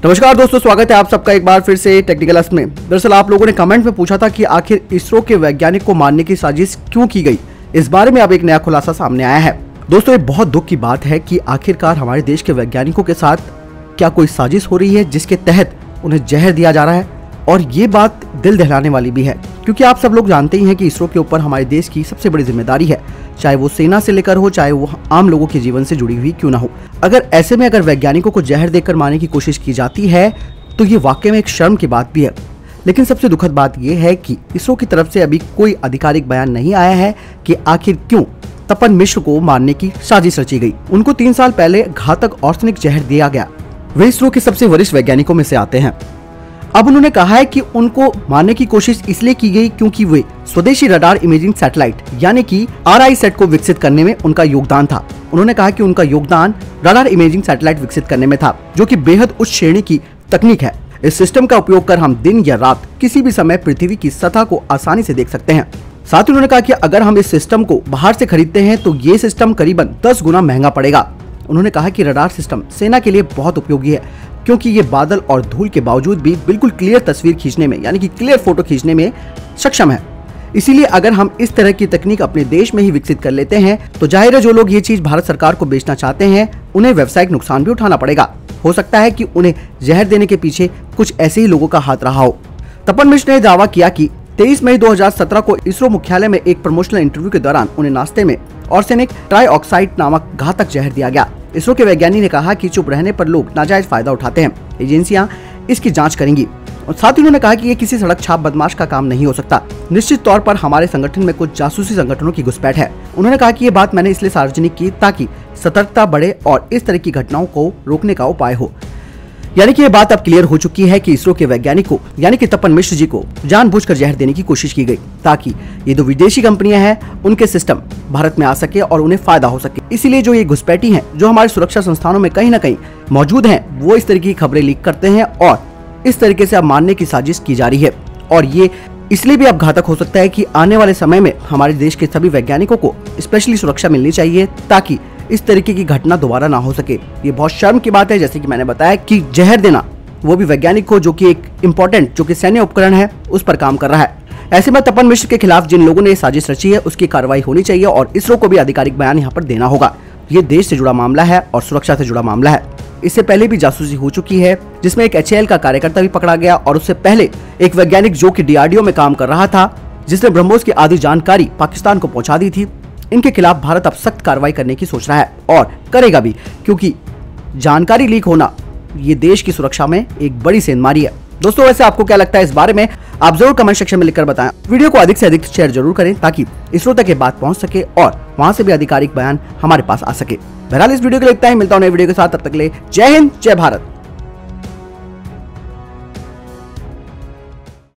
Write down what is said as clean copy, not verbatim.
नमस्कार दोस्तों, स्वागत है आप सबका एक बार फिर से टेक्निकल अस्त में। दरअसल आप लोगों ने कमेंट में पूछा था कि आखिर इसरो के वैज्ञानिक को मारने की साजिश क्यों की गई। इस बारे में अब एक नया खुलासा सामने आया है। दोस्तों, ये बहुत दुख की बात है कि आखिरकार हमारे देश के वैज्ञानिकों के साथ क्या कोई साजिश हो रही है जिसके तहत उन्हें जहर दिया जा रहा है। और ये बात दिल दहलाने वाली भी है, क्योंकि आप सब लोग जानते ही हैं कि इसरो के ऊपर हमारे देश की सबसे बड़ी जिम्मेदारी है, चाहे वो सेना से लेकर हो, चाहे वो आम लोगों के जीवन से जुड़ी हुई क्यों ना हो। अगर ऐसे में अगर वैज्ञानिकों को जहर देकर मारने की कोशिश की जाती है तो ये वाकई में एक शर्म की बात भी है। लेकिन सबसे दुखद बात यह है कि इसरो की तरफ से अभी कोई आधिकारिक बयान नहीं आया है कि आखिर क्यों तपन मिश्र को मारने की साजिश रची गई। उनको 3 साल पहले घातक आर्सेनिक जहर दिया गया। वे इसरो के सबसे वरिष्ठ वैज्ञानिकों में से आते हैं। अब उन्होंने कहा है कि उनको मारने की कोशिश इसलिए की गई क्योंकि वे स्वदेशी रडार इमेजिंग सैटेलाइट यानी कि RISAT को विकसित करने में उनका योगदान था। उन्होंने कहा कि उनका योगदान रडार इमेजिंग सैटेलाइट विकसित करने में था, जो कि बेहद उच्च श्रेणी की तकनीक है। इस सिस्टम का उपयोग कर हम दिन या रात किसी भी समय पृथ्वी की सतह को आसानी से देख सकते हैं। साथ ही उन्होंने कहा कि अगर हम इस सिस्टम को बाहर से खरीदते हैं तो ये सिस्टम करीबन 10 गुना महंगा पड़ेगा। उन्होंने कहा कि रडार सिस्टम सेना के लिए बहुत उपयोगी है, क्योंकि ये बादल और धूल के बावजूद भी बिल्कुल क्लियर तस्वीर खींचने में यानी कि क्लियर फोटो खींचने में सक्षम है। इसीलिए अगर हम इस तरह की तकनीक अपने देश में ही विकसित कर लेते हैं तो जाहिर है जो लोग ये चीज भारत सरकार को बेचना चाहते हैं उन्हें व्यावसायिक नुकसान भी उठाना पड़ेगा। हो सकता है कि उन्हें जहर देने के पीछे कुछ ऐसे ही लोगों का हाथ रहा हो। तपन मिश्र ने दावा किया कि 23 मई 2017 को इसरो मुख्यालय में एक प्रमोशनल इंटरव्यू के दौरान उन्हें नाश्ते में आर्सेनिक ट्राइऑक्साइड नामक घातक जहर दिया गया। इसरो के वैज्ञानिक ने कहा कि चुप रहने पर लोग नाजायज फायदा उठाते हैं। एजेंसियां इसकी जांच करेंगी। और साथ ही उन्होंने कहा कि ये किसी सड़क छाप बदमाश का काम नहीं हो सकता। निश्चित तौर पर हमारे संगठन में कुछ जासूसी संगठनों की घुसपैठ है। उन्होंने कहा कि ये बात मैंने इसलिए सार्वजनिक की ताकि सतर्कता बढ़े और इस तरह की घटनाओं को रोकने का उपाय हो। यानी कि ये बात अब क्लियर हो चुकी है कि इसरो के वैज्ञानिक को यानी कि तपन मिश्र जी को जानबूझकर जहर देने की कोशिश की गई, ताकि ये दो विदेशी कंपनियां हैं उनके सिस्टम भारत में आ सके और उन्हें फायदा हो सके। इसीलिए जो ये घुसपैठी हैं, जो हमारे सुरक्षा संस्थानों में कहीं न कहीं मौजूद हैं, वो इस तरीके की खबरें लीक करते हैं और इस तरीके से अब मारने की साजिश की जा रही है। और ये इसलिए भी अब घातक हो सकता है कि आने वाले समय में हमारे देश के सभी वैज्ञानिकों को स्पेशली सुरक्षा मिलनी चाहिए, ताकि इस तरीके की घटना दोबारा ना हो सके। ये बहुत शर्म की बात है, जैसे कि मैंने बताया कि जहर देना वो भी वैज्ञानिक को, जो कि एक इम्पोर्टेंट जो कि सैन्य उपकरण है उस पर काम कर रहा है। ऐसे में तपन मिश्र के खिलाफ जिन लोगों ने साजिश रची है उसकी कार्रवाई होनी चाहिए और इसरो को भी आधिकारिक बयान यहाँ पर देना होगा। ये देश से जुड़ा मामला है और सुरक्षा से जुड़ा मामला है। इससे पहले भी जासूसी हो चुकी है, जिसमें एक HAL का कार्यकर्ता भी पकड़ा गया और उससे पहले एक वैज्ञानिक जो कि DRDO में काम कर रहा था, जिसने ब्रह्मोस की आधी जानकारी पाकिस्तान को पहुंचा दी थी। इनके खिलाफ भारत अब सख्त कार्रवाई करने की सोच रहा है और करेगा भी, क्योंकि जानकारी लीक होना ये देश की सुरक्षा में एक बड़ी सेंधमारी है। दोस्तों, वैसे आपको क्या लगता है इस बारे में, आप जरूर कमेंट सेक्शन में लिखकर बताएं। वीडियो को अधिक से अधिक शेयर जरूर करें ताकि इसरो तक ये बात पहुंच सके और वहां से भी आधिकारिक बयान हमारे पास आ सके। बहरहाल इस वीडियो के लिए इतना ही, मिलता हूं नए वीडियो के साथ, तब तक के लिए जय हिंद, जय भारत।